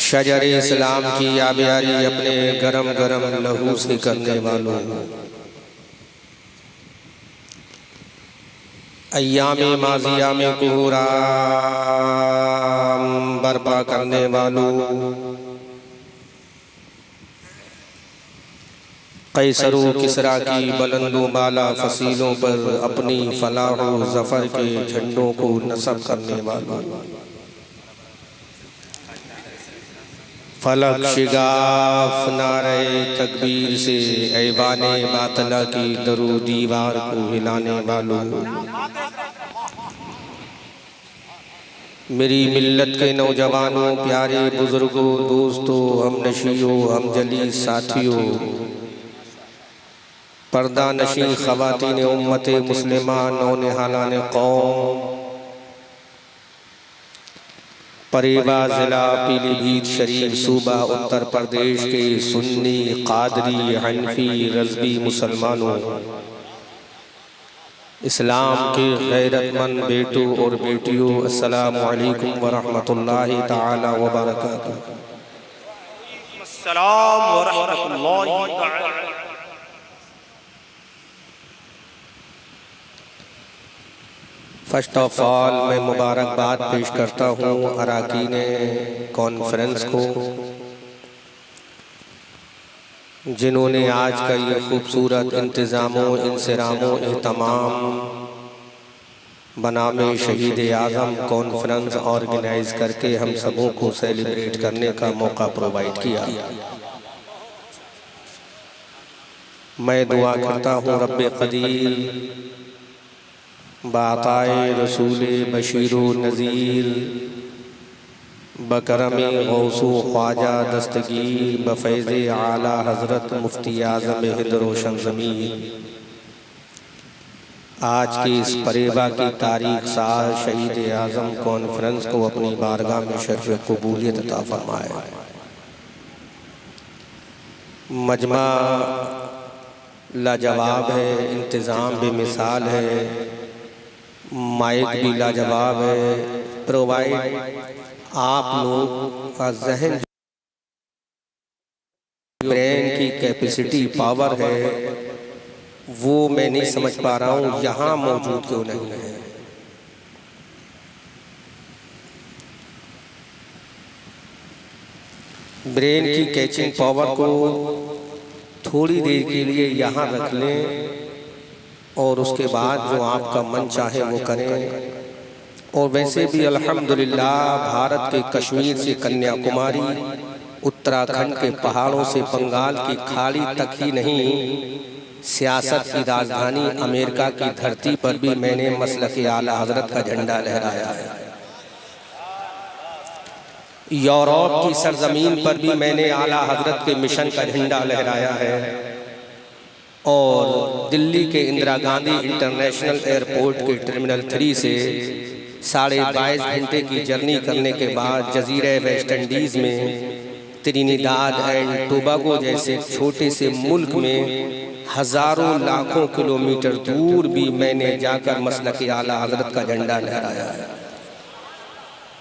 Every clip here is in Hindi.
शजर इस्लाम की आबियारी अपने गरम गरम लहू से करने वालों, अय्याम माजिया में कुरान बर्पा करने वालों, कैसरो किसरा की बुलंदो बाला फसीलों पर अपनी फलाह व ज़फ़र के झंडों को नस्ब करने वालों, फलक शिगाफ नारे तकबीर से ऐवाने बातला की दरो दीवार को हिलाने वालों, मेरी मिल्लत के नौजवानों, प्यारे बुजुर्गों, दोस्तों, हम नशियों, हम जली साथियों, पर्दा नशी ख़वातीन उम्मत मुस्लिमा, नौनिहालान कौम, परेवा ज़िला पीलीभीत शरीफ सूबा उत्तर प्रदेश के सुन्नी क़ादरी हनफी रज़वी मुसलमानों, इस्लाम के गैरतमंद बेटों और बेटियों, अस्सलामु अलैकुम व रहमतुल्लाहि ताला व बरकातुहू। अस्सलाम व रहमतुल्लाहि ताला। फर्स्ट ऑफ ऑल मैं मुबारकबाद पेश करता हूँ अराकीन कॉन्फ्रेंस को, जिन्होंने आज का ये खूबसूरत इंतज़ामों इंसरामों एहतमाम बनामे शहीद आज़म कॉन्फ्रेंस ऑर्गेनाइज करके हम सबों को सेलिब्रेट करने का मौका प्रोवाइड किया। मैं दुआ करता हूँ रब्बे क़दीर बाताए रसूल बशीरो नज़ीर बकरमे गौसो ख्वाजा दस्तगीर बफ़ैज़ आला हज़रत मुफ्ती आज़म हिंद रोशन ज़मीर, आज की इस परेबा की तारीख साल शहीद आज़म कॉन्फ्रेंस को अपनी बारगाह में शर्फ़ कबूलियत अता फ़रमाए। मजमा लाजवाब है, इंतज़ाम बेमिसाल है, माइक भी लाजवाब है, प्रोवाइड आप लोग का जहन, ब्रेन की कैपेसिटी पावर है, वो मैं नहीं समझ पा रहा हूँ यहाँ मौजूद क्यों नहीं है। ब्रेन की कैचिंग पावर को थोड़ी देर के लिए यहाँ रख लें और उसके बाद जो आपका मन चाहे वो करें। और वैसे भी अल्हम्दुलिल्लाह भारत के कश्मीर से कन्याकुमारी, उत्तराखंड के पहाड़ों से बंगाल की खाड़ी तक ही नहीं, सियासत की राजधानी अमेरिका की धरती पर भी मैंने मसलक आला हज़रत का झंडा लहराया है। यूरोप की सरजमीन पर भी मैंने आला हज़रत के मिशन का झंडा लहराया है। और दिल्ली के इंदिरा गांधी इंटरनेशनल एयरपोर्ट के टर्मिनल 3 से 22.5 घंटे की जर्नी करने के बाद जजीरे वेस्ट इंडीज़ में त्रिनिदाद एंड टोबागो जैसे छोटे से मुल्क में हज़ारों लाखों किलोमीटर दूर भी मैंने जाकर मसलक आला हज़रत का झंडा लहराया है।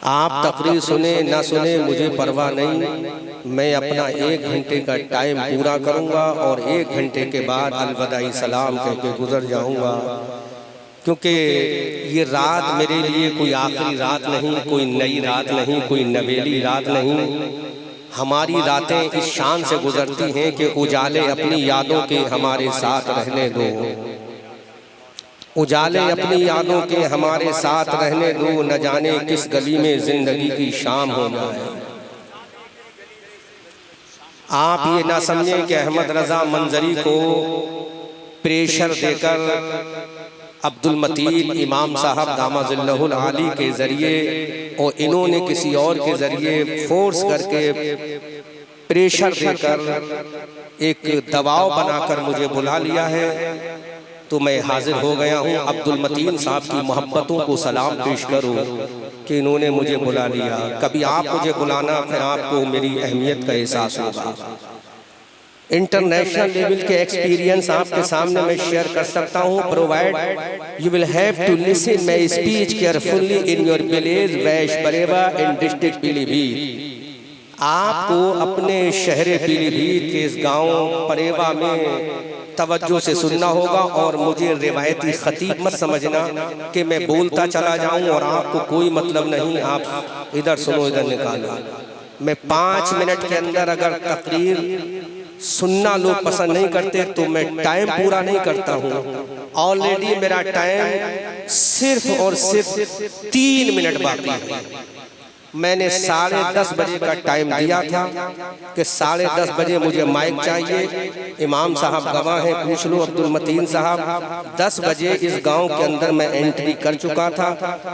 आप तकरीर सुने ना सुने मुझे परवाह नहीं, मैं अपना 1 घंटे का टाइम पूरा करूंगा और 1 घंटे के बाद अलविदाई सलाम कह के गुजर जाऊंगा, क्योंकि ये रात मेरे लिए कोई आखिरी रात नहीं, कोई नई रात नहीं, कोई नवेली रात नहीं। हमारी रातें इस शान से गुजरती हैं कि उजाले अपनी यादों के हमारे साथ रहने दो, उजाले अपनी यादों के हमारे साथ रहने दो, न जाने किस गली में जिंदगी की शाम हो जाए। आप ये ना समझें कि अहमद रज़ा मंजरी को प्रेशर देकर अब्दुल मतीन इमाम साहब दामाज़िल्लहुल आली के ज़रिए और इन्होंने किसी और के ज़रिए फोर्स करके प्रेशर देकर एक दबाव बनाकर मुझे बुला लिया है, तो मैं हाजिर हो गया हूँ। अब्दुल मतीन साहब की मोहब्बतों को सलाम पेश करूँ कि इन्होंने मुझे बुला लिया। कभी आप मुझे बुलाना, फिर आपको मेरी अहमियत का एहसास होगा। इंटरनेशनल लेवल के एक्सपीरियंस आपके सामने मैं शेयर कर सकता हूँ। Provide you will have to listen my speech carefully in your village वैश बरेवा इन डिस्ट्रिक्ट पीलीभीत। आपको अपने शहर पीलीभीत के इस गांव परेवा में तवज्जो से सुनना होगा और मुझे रिवायती खतीब मत समझना कि मैं बोलता चला जाऊं और आपको कोई मतलब नहीं, आप इधर सुनो इधर निकालो। मैं 5 मिनट के अंदर अगर तकरीर सुनना लोग पसंद नहीं करते तो मैं टाइम पूरा नहीं करता हूँ। ऑलरेडी मेरा टाइम सिर्फ और सिर्फ 3 मिनट बाकी है। मैंने 10:30 बजे का टाइम दिया था कि 10:30 बजे मुझे माइक चाहिए। इमाम साहब गवाह हैं, पूछ लो अब्दुल मतीन साहब। 10 बजे इस गांव के अंदर मैं एंट्री कर चुका था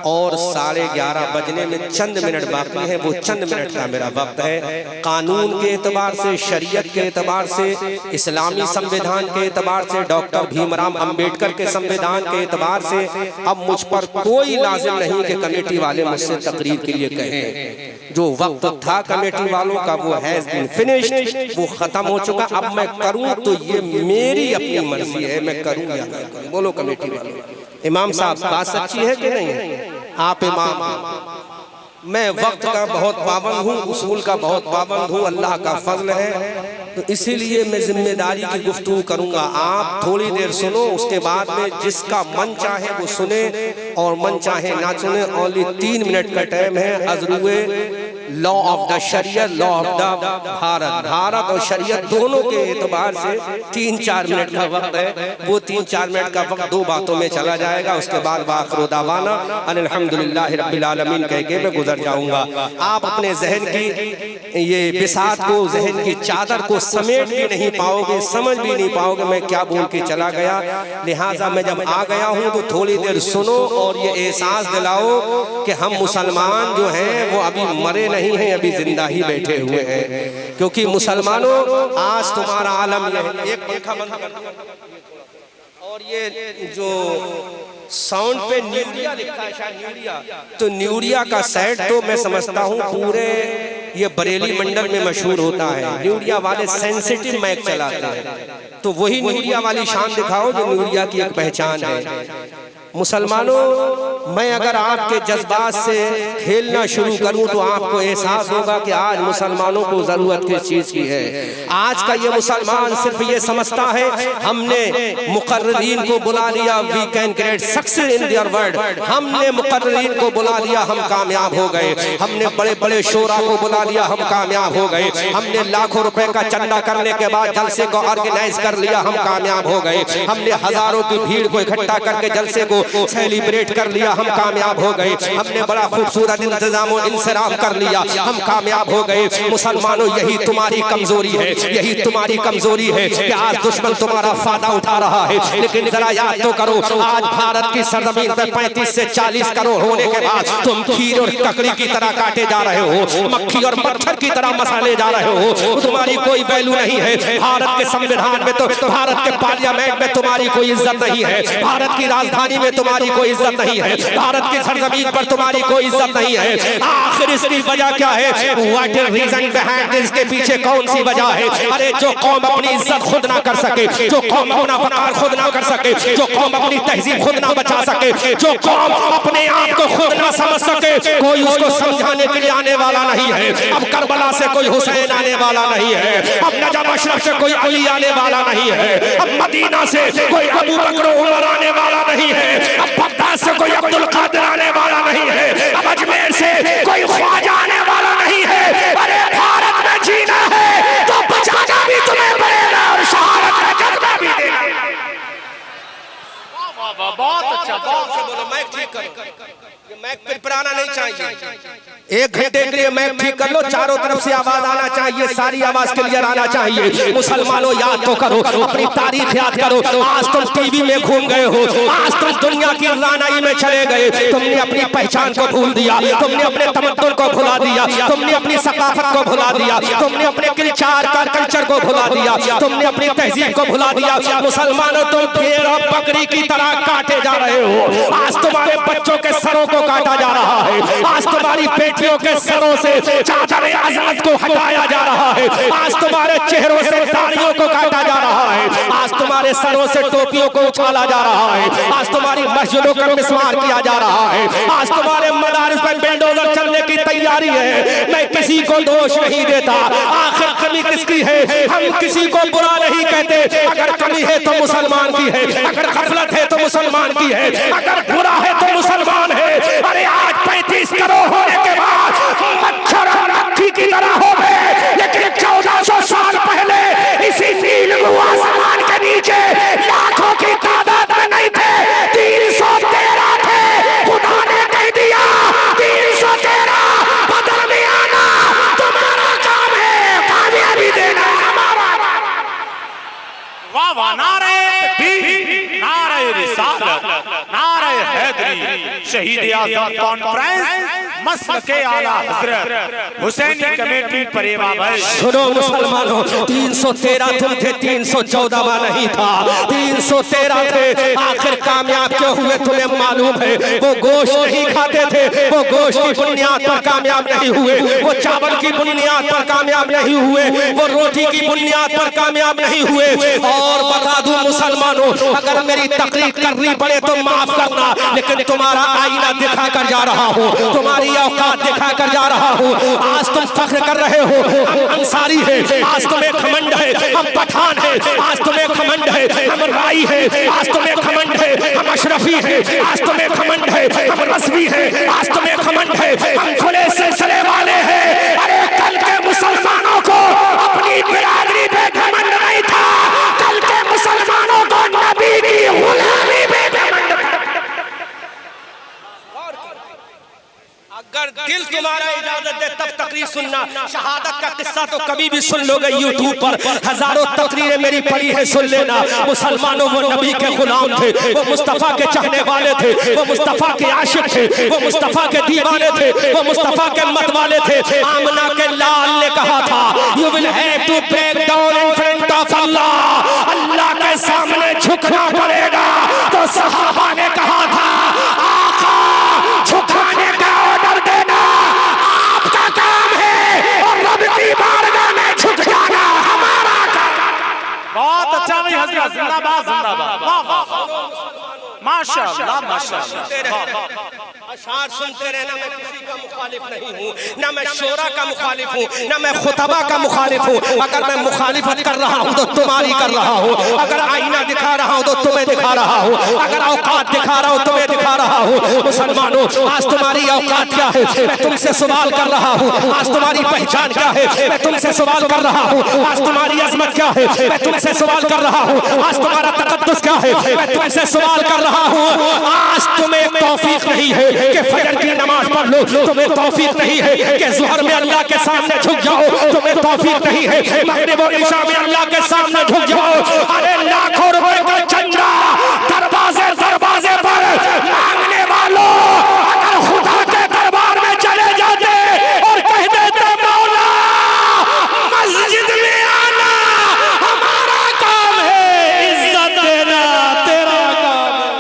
और 11:30 बजने में चंद मिनट बाकी हैं। वो चंद मिनट का मेरा वक्त है। कानून के एतबार से, शरीयत के एतबार से, इस्लामी संविधान के एतबार से, डॉक्टर भीमराव अंबेडकर के संविधान के एतबार से अब मुझ पर कोई लाजिम नहीं कि कमेटी वाले मुझसे तकरीर के लिए कहें। जो वक्त था कमेटी वालों का वो हैज बीन फिनिश्ड, वो खत्म हो चुका। अब मैं करूं तो ये मेरी अपनी मर्जी है, मैं करूं या ना करूं। बोलो कमेटी वालों। इमाम साहब बात सच्ची है कि नहीं? आप इमाम। मैं वक्त का बहुत पाबंद हूँ, उसूल का बहुत पाबंद हूँ, अल्लाह का फजल है, तो इसीलिए मैं जिम्मेदारी की गुफ्तगू करूंगा। आप थोड़ी देर सुनो, उसके बाद में जिसका मन चाहे वो सुने और मन चाहे ना सुने। ओनली 3 मिनट का टाइम है। अजरुए लॉ ऑफ द शरीयत, लॉ ऑफ द भारत और शरीयत दोनों के एतबार से 3-4 मिनट का वक्त है। वो 3-4 मिनट का वक्त 2 बातों में चला जाएगा। उसके बाद वाखिर दावाना अल्हम्दुलिल्लाहि रब्बिल आलमीन कह के मैं गुजर जाऊंगा। आप अपने जहन की ये बिसात को, जहन की चादर को समेट भी नहीं पाओगे, समझ भी नहीं पाओगे मैं क्या बोल के चला गया। लिहाजा मैं जब आ गया हूँ तो थोड़ी देर सुनो और ये एहसास दिलाओ कि हम मुसलमान जो हैं वो अभी मरे नहीं हैं, अभी जिंदा ही बैठे हुए हैं। क्योंकि मुसलमानों आज तुम्हारा आलम ये है। एक पंखा बंद कर और ये जो साउंड पे न्यूरिया लिखा है, शायद न्यूरिया, तो न्यूरिया का सेट तो मैं समझता हूँ पूरे ये बरेली मंडल में मशहूर होता है। न्यूरिया वाले सेंसिटिव माइक चलाते हैं, तो वही न्यूरिया वाली शान दिखाओ जो न्यूरिया की एक पहचान है। मुसलमानों, मैं अगर आपके जज्बात से खेलना शुरू करूं तो आपको एहसास होगा कि आज मुसलमानों को जरूरत किस चीज की है। आज का ये मुसलमान सिर्फ ये समझता है हमने मुकर्ररीन को बुला लिया, we can create success in their world. हमने मुकर्ररीन को बुला लिया, हम कामयाब हो गए। हमने बड़े बड़े शोरा को बुला लिया, हम कामयाब हो गए। हमने लाखों रुपए का चंदा करने के बाद जलसे को ऑर्गेनाइज कर लिया, हम कामयाब हो गए। हमने हजारों की भीड़ को इकट्ठा करके जलसे को सेलिब्रेट कर लिया, हम कामयाब हो गए। हमने बड़ा खूबसूरत इंतजाम और इंसराम कर लिया, हम कामयाब हो गए। मुसलमानों, यही तुम्हारी कमजोरी है, यही तुम्हारी कमजोरी है कि आज दुश्मन तुम्हारा फायदा उठा रहा है। लेकिन जरा याद तो करो, आज भारत की सरजमीन पर 35 से 40 करोड़ होने के बाद तुम खीर और ककड़ी की तरह काटे जा रहे हो, मक्खी और पत्थर की तरह मसाले जा रहे हो। तुम्हारी कोई वैल्यू नहीं है। भारत के संविधान में तो, भारत के पार्लियामेंट में तुम्हारी कोई इज्जत नहीं है। भारत की राजधानी में तुम्हारी कोई इज्जत नहीं है। भारत की सरजमीन पर तुम्हारी कोई इज्जत नहीं है। आखिर इसकी वजह क्या है? What is reason behind this? के पीछे कौन सी वजह है? अरे जो कौम अपनी इज्जत खुद ना कर सके, जो कौम अपना वकार खुद ना कर सके, जो कौम अपनी तहजीब खुद ना बचा सके, जो कौम अपने आप को खुद ना समझ सके, कोई उसको समझाने के लिए आने वाला नहीं है। अब करबला से कोई हुसैन आने वाला नहीं है। अब नजफ अशरफ से कोई अली आने वाला नहीं है। अब मदीना से कोई अबू बकर उमर आने वाला नहीं है। अब बगदाद से कोई अब्दुल कादिर आने वाला नहीं है। अब अजमेर से कोई ख्वाजा आने वाला नहीं है। अरे भारत में जीना है तो बचाना भी तुम्हें पड़ेगा और शहादत का जज्बा भी देना। बहुत अच्छा, बहुत से बोलो। माइक ठीक करो, मैक पिरपराना नहीं चाहिए। 1 घंटे के लिए मैक ठीक कर लो, चारों तरफ से आवाज आना चाहिए, सारी आवाज क्लियर आना चाहिए। मुसलमानों, याद तो करो, अपनी तारीख याद करो। आज तुम टीवी में घूम गए हो, आज तुम दुनिया की रानाई में चले गए। तुमने अपनी पहचान को भूल दिया, तुमने अपने तमद्दुन को भुला दिया, तुमने अपनी सकाफत को भुला दिया, तुमने अपने कल्चर को भुला दिया, तुमने अपनी तहजीब को भुला दिया। मुसलमानों, तुम भेड़ और बकरी की तरह काटे जा रहे हो। आज तुम्हारे बच्चों के सरों को काटा जा रहा है। आज तुम्हारे तुम्हारी बेटियों के सरों से चादर अज़मत को हटाया जा रहा है, आज तुम्हारे चेहरों से दाढ़ियों को काटा जा रहा है, आज तुम्हारे सरों से टोपियों को उछाला जा रहा है, आज तुम्हारी मस्जिदों का मिसमार किया जा रहा है, आज तुम्हारे मदारिस पर बिल्डोजर चलने की तैयारी है। मैं किसी को दोष नहीं देता, आखिर कमी किसकी है? हम किसी को बुरा नहीं कहते। अगर कमी है तो मुसलमान की है, अगर गफलत है तो मुसलमान की है, अगर बुरा है तो मुसलमान है। अरे आज 35 करोड़ होने के बाद मच्छर और मक्खी की तरह हो गए, लेकिन 1400 साल पहले इसी नील आसमान के नीचे लाखों की तादाद में नहीं थे, 313 थे। खुदा ने कह दिया 313 बदल में आना तुम्हारा काम है, कामयाबी देना हमारा। वाह वाह, नारे तकबीर, नारे रिसालत, नारे हैदरी, शहीद आज़म कॉन्फ्रेंस मसलके आला हज़रत हुसैनी कमेटी परेवा भाई। सुनो मुसलमानों, 313 तुम थे, 314वां नहीं था, 313 थे। आखिर कामयाब क्यों हुए तुम्हें मालूम है? वो गोश्त नहीं खाते थे, वो गोश्त की बुनियाद पर कामयाब नहीं हुए, वो चावल की बुनियाद पर कामयाब नहीं हुए, वो रोटी की बुनियाद पर कामयाब नहीं हुए। और बता दूं मुसलमानों, अगर मेरी तकरीर करनी पड़े तो माफ करना, लेकिन तुम्हारा आईना दिखा कर जा रहा हूँ, तुम्हारी औकात दिखा कर जा रहा हूँ। आज तुम फख्र कर रहे हो हम अंसारी है, आज तुम्हें घमंड है हम पठान है, आज तुम्हें घमंड है हम राई है, आज तुम्हें घमंड है हम अशरफी है, आज तुम्हें घमंड है हम रज़वी है, आज तुम्हें घमंड है हम खुले सिलसिले वाले हैं। अरे कल के मुसलमानों को अपनी बिरादरी पे घमंड नहीं था, कल के मुसलमानों को नबी की गुलामी पे घमंड था। अगर दिल तुम्हारा इजाजत दे तब तकरीर सुनना। शहादत का किस्सा तो कभी भी सुन लोगे यूट्यूब पर, हजारों तकरीरें मेरी पड़ी है, सुन लेना। मुसलमानों वो नबी के गुलाम थे, वो मुस्तफा के चाहने वाले थे, वो मुस्तफा के आशिक थे, वो मुस्तफा के दीवाने थे, वो मुस्तफा के मत वाले थे। आमना के लाल ने कहा था you will have to break down in front of Allah, Allah के सामने झुकना पड़ेगा। तो सहाबा ने कहा था आका झुकाने का ऑर्डर देना आपका काम है, और रब की बारगाह में झुक जाना हमारा काम। बहुत अच्छा भाई हज़रत, जिंदाबाद जिंदाबाद, वाह वाह, माशाअल्लाह माशाअल्लाह। अशार सुनते रहना, मैं किसी का मुखालिफ नहीं हूँ, ना मैं शोरा का मुखालिफ हूँ, ना मैं खुतबा का मुखालिफ हूँ। अगर मैं मुखालिफत कर रहा हूँ तो तुम्हारी कर रहा हूँ, अगर आईना दिखा रहा हूँ तो तुम्हें दिखा रहा हूँ, अगर औकात दिखा रहा हूँ तुम्हें दिखा रहा हूँ। मुसलमानों, आज तुम्हारी औकात क्या है मैं तुमसे सवाल कर रहा हूँ, आज तुम्हारी पहचान क्या है मैं तुमसे सवाल कर रहा हूँ, आज तुम्हारी अजमत क्या है मैं तुमसे सवाल कर रहा हूँ, आज तुम्हारा तकद्दुस क्या है मैं तुमसे सवाल कर रहा हूँ। आज तुम्हें तौफीक नहीं है कि फजर की नमाज पढ़ लो, तुम्हें तौफीक नहीं है कि ज़ुहर में अल्लाह के सामने झुक जाओ, तुम्हें तौफीक नहीं है मगरिब और इशा में अल्लाह के सामने झुक जाओ। अरे लाखों रुपए का चंदा दरवाजे दरवाजे पर मांगने वालों, अगर खुदा के दरबार में चले जाते और कह देते मौला मस्जिद में आना हमारा काम है, इज्जत देना तेरा काम है।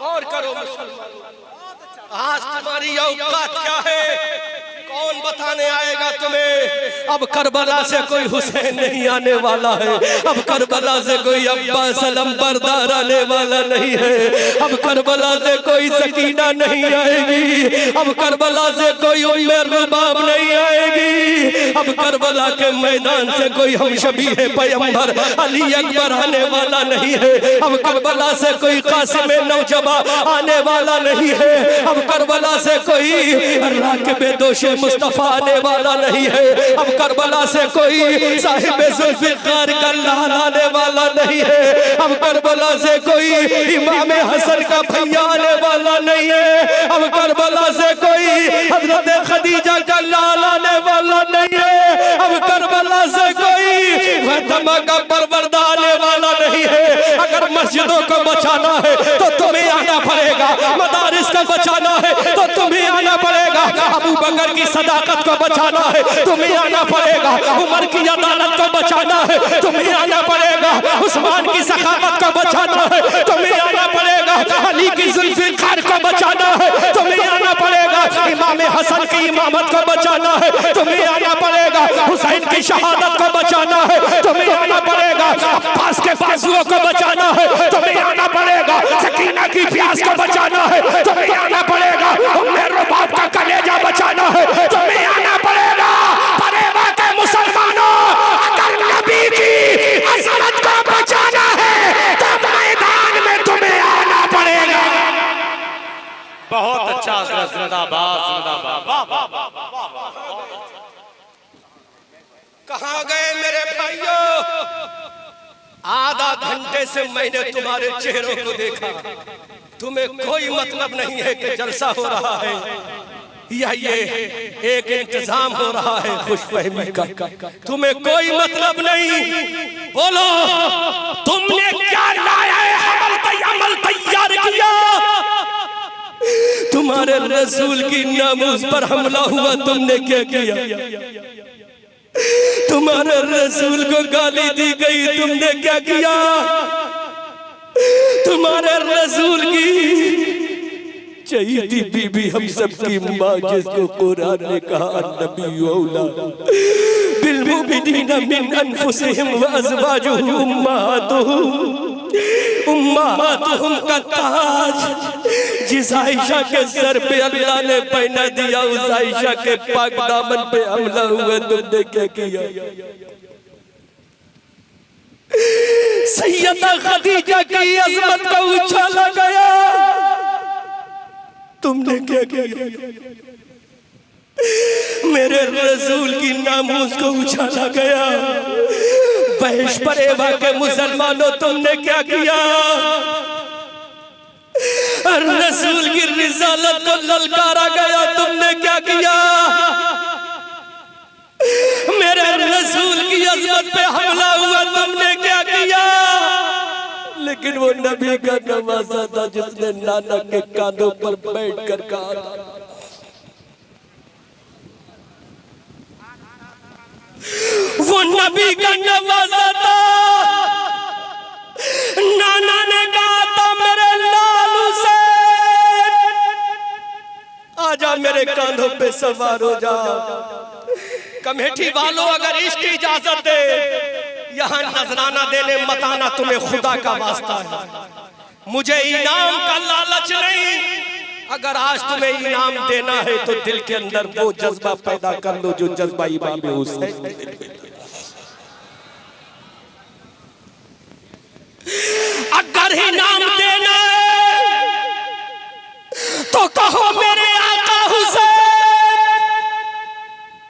गौर करो मुसलमानों, आज तुम्हारी औकात क्या है कौन बताने आएगा तुम्हें? अब करबला से कोई हुसैन नहीं आने वाला है, अब करबला से कोई अब्बास अलंबरदार आने वाला नहीं है, अब करबला से कोई सकीना नहीं आएगी, अब करबला से कोई उम्मे रुबाब नहीं आएगी, अब करबला के मैदान से कोई हम शबीह पैगंबर अली अकबर आने वाला नहीं है, अब करबला से कोई कासिम नौजबा आने वाला नहीं है, अब करबला से कोई राकिब दोशे मुस्तफा आने वाला नहीं है, अब करबला से कोई साहिब जुल्फिकार का लाल आने वाला नहीं है, अब करबला से कोई इमाम हसन का भैया आने वाला नहीं है, अब करबला से कोई हजरत खदीजा का लाल आने वाला नहीं है, अब करबला से कोई फातिमा का परवरदा आने वाला नहीं है। अगर मस्जिदों को बचाना है तो तुम्हें आना पड़ेगा, मदारिस को बचाना है तो तुम्हें आना पड़ेगा, अबू बकर की सदाकत को बचाना है तुम्हें आना पड़ेगा, उमर की अदालत को बचाना है तुम्हें आना पड़ेगा, उस्मान की सखावत को बचाना है तुम्हें आना पड़ेगा, अली की जुल्फिकार को बचाना है तुम्हें की इमामत को बचाना है, तुम्हें आना पड़ेगा। हुसैन की शहादत को बचाना है, तुम्हें आना पड़ेगा। अब्बास के बाजुओं को बचाना है, तुम्हें आना पड़ेगा। सकीना की प्यास को बचाना है, तुम्हें आना पड़ेगा। उम्मे रुबाब का कलेजा बचाना है, तुम्हें आना पड़ेगा। परेवा के मुसलमानों, अगर नबी की अजमत को बचाना है तो मैदान में तुम्हें आना पड़ेगा। बहुत अच्छा हजरत, जिंदाबाद जिंदाबाद। वाह वाह वाह। कहाँ गए मेरे भाइयों? आधा घंटे से मैंने तुम्हारे चेहरों को देखा, तुम्हें कोई मतलब नहीं है कि जलसा हो रहा है या ये एक इंतजाम हो रहा है खुशफहमी का। तुम्हें कोई मतलब नहीं। बोलो तुमने क्या लाया है? अमल तैयार किया। तुम्हारे रसूल की नामूस पर हमला हुआ, तुमने क्या किया? तुम्हारे रसूल को गाली दी गई, तुमने क्या किया? तुम्हारे रसूल की चहीती बीबी हम सबकी माँ, जिसको कुरान ने कहा नबी औला बिल मुमिनीना मिन अनफुसिहिम व अज़वाजुहुम उम्माहातुहुम का ताज जिस आयशा के सर पे अल्लाह ने पहना दिया, उस आयशा के पाक दामन पे हमला हुआ, तुमने क्या किया? सैयदा खदीजा की अजमत को उछाला गया, तुमने क्या किया? मेरे रसूल की नामूस को उछाला गया। बहश परेवा के मुसलमानों, तुमने क्या किया? रसूल की रिसालत को ललकारा गया, तुमने क्या किया? मेरे रसूल की अजमत पे हमला हुआ, तुमने क्या किया? लेकिन वो नबी का नवासा था जिसने नाना के कांधों पर बैठकर कहा था, वो नबी का नवासा था। नाना ने कहा था मेरे लालू से आजा, मेरे कांधों पे सवार हो जा। कमेटी वालों, अगर इश्क की इजाजत दे, यहाँ नजराना देने मत आना, तुम्हें खुदा का वास्ता है। मुझे इनाम का लालच नहीं। अगर आज तुम्हें इनाम देना है तो दिल के अंदर वो जज्बा पैदा कर लो जो जज्बा इमाम हुसैन। अगर इनाम देना है तो कहो मेरे आका हुसैन,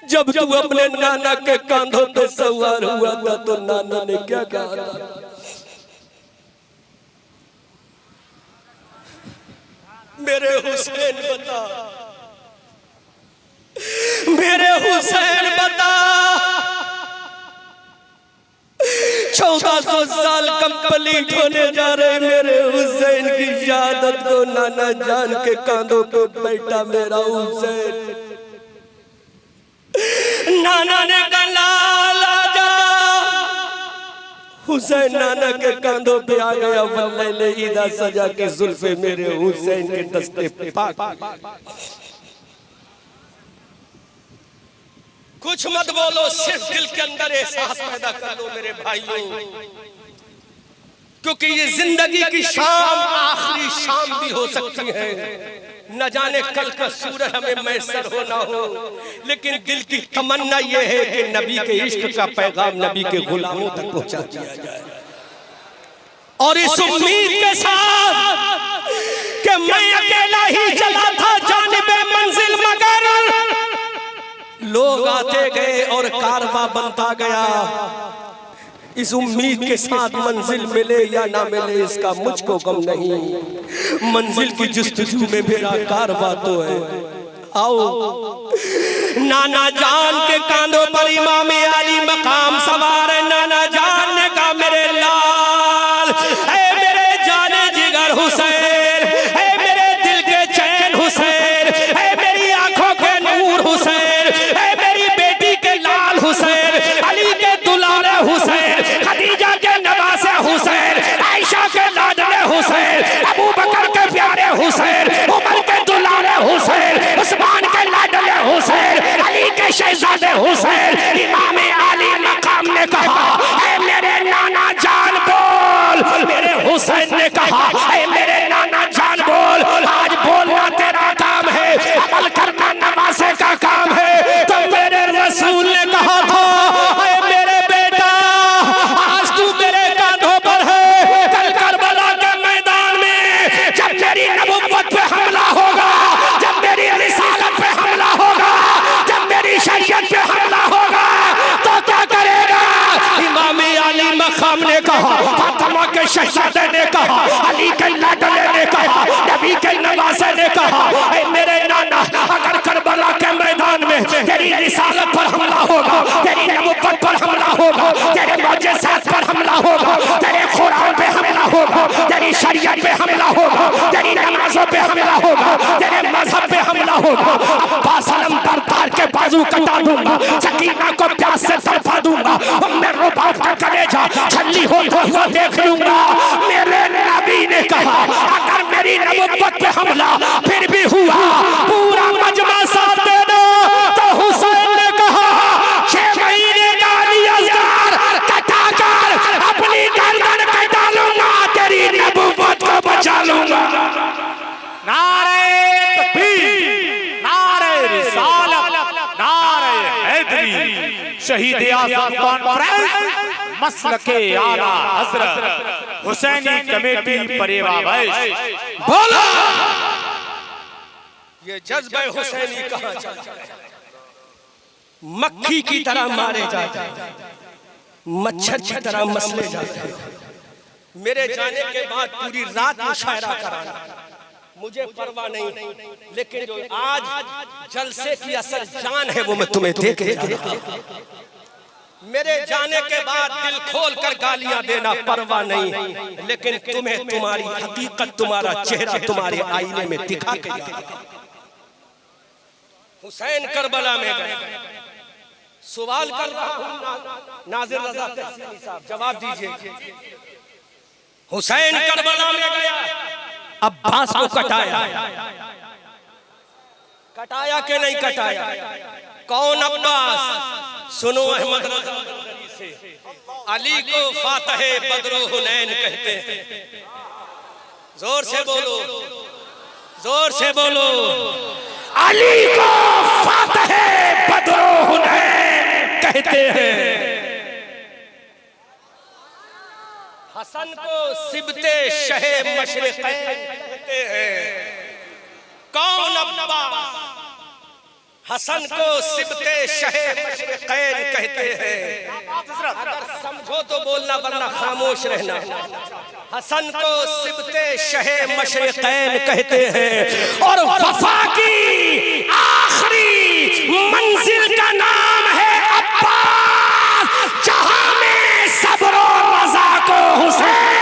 जब तू अपने नाना के कांधों पे सवार हुआ था तो नाना ने क्या कहा था? मेरे हुसैन बता, मेरे हुसैन बता। 1400 साल कंप्लीट होने जा रहे, मेरे हुसैन की शहादत को नाना जान के कांधों पे बैठा मेरा हुसैन। नाना ने कहा लाल आजा। हुसैन नाना के कांधों पे आ गया, वल्लैले ईदा सजा के जुल्फे मेरे हुसैन के दस्ते पाक। कुछ मत बोलो, सिर्फ दिल के अंदर एहसास पैदा कर लो मेरे भाइयों, क्योंकि ये जिंदगी की शाम आखिरी शाम भी हो सकती है। न जाने कल का सूरज हमें मैसर हो ना हो, लेकिन दिल की तमन्ना ये है कि नबी के इश्क का पैगाम नबी के गुलामों तक पहुंचा दिया जाए। और इस उम्मीद के साथ कि मैं अकेला ही चला था जानिबे मंजिल, मगर लोग आते गए और कारवां बनता गया। इस उम्मीद के साथ मंजिल मिले या ना मिले इसका मुझको गम नहीं, मंजिल की जुस्तजू में मेरा कारवां तो है। आओ नाना जान के कांधों पर इमाम अली मकाम सवार है। नाना जान ने कहा मेरे लाल, ऐ मेरे जाने जिगर हुसैन, ऐ मेरे दिल के चैन हुसैन, ऐ मेरी आंखों के नूर हुसैन, ऐ मेरी बेटी के लाल हुसैन, अली के दुलारे हुसैन, खदीजा के नवासे हुसैन, आयशा के लाडले हुसैन, अबू बकर के प्यारे हुसैन, उमर के दुलारे हुसैन, उस्मान के लाडले हुसैन। शहजादे हुसैन इमाम आली मकाम ने कहा, ऐ मेरे नाना जान बोल। मेरे हुसैन ने कहा, ऐ मेरे नाना जान बोल। आज बोलना तेरा काम है, अमल करना नवासे का काम है। तो मेरे रसूल ने कहा था, ऐ मेरे बेटा, आज तू मेरे कांधों पर है। कल करबला के मैदान में जब मेरी नबुव्वत पे हमला होगा, जब मेरी रिसालत पे हमला होगा, जब मेरी शरीयत पे हमला होगा, तो क्या करेगा? इमाम अली मकाम ने कहा, फातिमा के शहजादे ने कहा, अली के लाडले ने कहा, नबी के नवासे ने कहा, ऐ मेरे नाना, अगर करबला के मैदान में तेरी रिसालत पर हमला होगा, तेरी नबुव्वत पर हमला होगा, तेरे मौजिज़ात पर हमला होगा, तेरे कुरान पे हमला होगा, तेरी शरीयत पे हमला होगा, तेरी नमाजों पे हमला होगा, तेरे मजहब पे हमला होगा, अब्बास अलम बरदार के बाजू कटा दूंगा, सकीना को प्यास से तड़पा दूंगा, उम्मे रुबाब का कलेजा छल्ली होता हुआ देख लूंगा। मेरे नबी ने कहा, अगर मेरी नबुव्वत पे हमला फिर भी हुआ, पूरा मजमा साथ देना। तो हुसैन ने कहा, 6 महीने का अली असगर कटाकर अपनी गर्दन कटा लूंगा, तेरी नबुव्वत को बचा लूंगा। नारे तकबीर, नारे रिसालत, नारे हैदरी। शहीद आज़म कॉन्फ्रेंस मसलके आला हजरत हुसैनी कमेटी परेवावैश। बोलो, ये जज्बे हुसैनी कहाँ चला गया? मक्खी की तरह मारे जाते हैं, मच्छर की तरह मसले जाते हैं। मेरे जाने के बाद पूरी रात मुशायरा कराना मुझे परवाह नहीं, लेकिन जो आज जलसे की असल जान है वो मैं तुम्हें दे के जा रहा हूं। मेरे जाने के बाद दिल खोल कर गालियां देना परवाह नहीं, लेकिन तुम्हें तुम्हारी हकीकत, तुम्हारा चेहरा तुम्हारे आईने में दिखा के जा रहा हूं। हुसैन करबला में गए, सवाल कर रहा हूं नाज़िर रज़ा तहसीनी साहब, जवाब दीजिए। हुसैन करबला में गया, अब्बास को कटाया, कटाया के नहीं कटाया? कौन अब्बास? सुनो अहमद रज़ा से, अली को फातहे बदरो हुनैन कहते हैं। जोर से बोलो, जोर से बोलो, अली को फातहे बदरो हुनैन कहते हैं। हसन को सिबते शहे मशरिक़ैन कहते हैं। कौन अब्बास? हसन को सिबते शहे मशरिक़ैन कहते हैं। अगर समझो तो बोलना, वरना खामोश रहना। हसन को सिबते शहे मशरिक़ैन कहते हैं, और वफा की आखिरी मंजिल का नाम है अब्बास, जहां में सब्र और रज़ा को हुसैन।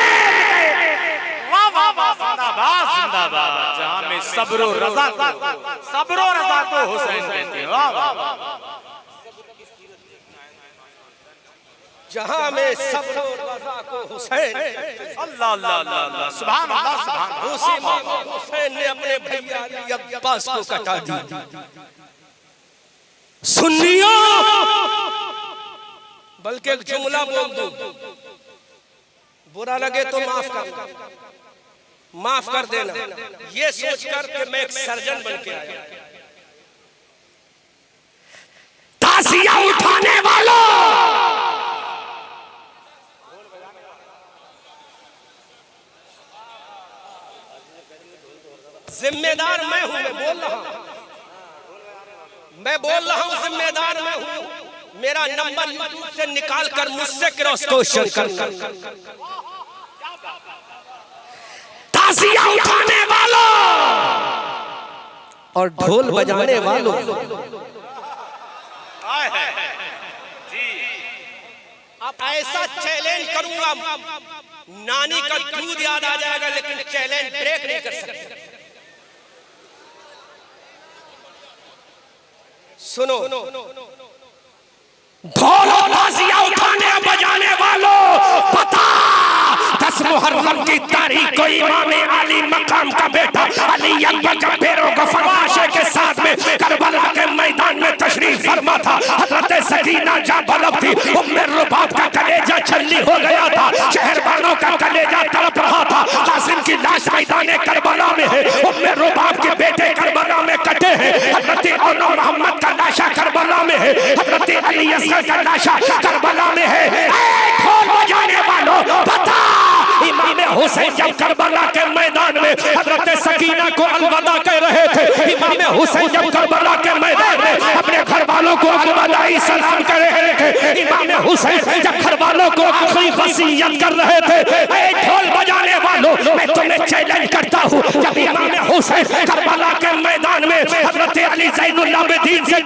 वाह वाह वाह, जिंदाबाद जिंदाबाद। जहां में सब्र और रज़ा को, सब्र और रज़ा को हुसैन कहते हैं। वाह वाह वाह। जहां में सब्र और रज़ा को हुसैन। अल्लाह अल्लाह अल्लाह, सुभान अल्लाह सुभान अल्लाह। उसी मौके हुसैन ने अपने भैया अली अब्बास को कटा दिया। सुन्नियों, बल्कि एक जुमला बोल दूं, बुरा लगे तो माफ कर देना, ये सोचकर कि मैं एक सर्जन बन के आया। तासिया उठाने वालों, जिम्मेदार मैं हूं, मैं बोल रहा हूं, जिम्मेदार मैं हूं। मेरा नंबर यूट्यूब से निकाल कर मुझसे क्रॉस क्वेश्चन करना। तासिया उठाने वालों और ढोल बजाने वालों, अब ऐसा चैलेंज करूंगा, नानी का दूध याद आ जाएगा, लेकिन चैलेंज ब्रेक नहीं कर सकते। सुनो, ढोल और ताजिया उठाने बजाने वालों, पता 10 मुहर्रम की तारीख को इमाम अली मकाम का बेटा अली अकबर का पैरों को फरमाशे के साथ में करबला के मैदान में तशरीफ फरमा था। हजरत सकीना जहाँ बलब थी, उम्मे रुबाब का कलेजा छल्ली हो गया था, शहरबानों का कलेजा तड़प रहा था। कासिम की लाश मैदान करबला में है, उम्मे रुबाब के बेटे करबला में कटे हैं। हजरत औनो मोहम्मद का लाशा करबला में है, हजरत अली असगर का लाशा करबला में है। ढोल बजाने वालों बता, इमाम हुसैन जब करबला के मैदान में हजरत सकीना को अलविदा कह रहे थे, इमाम हुसैन जब करबला के मैदान में अपने घर वालों को अलविदाई सलाम कर रहे थे, इमाम हुसैन जब घर वालों को आखिरी वसीयत कर रहे थे, ऐ ढोल बजाने वालों मैं तुम्हें चैलेंज करता हूँ, जब इमाम हुसैन करबला के मैदान में हजरत अली ज़ैनुल आबिदीन से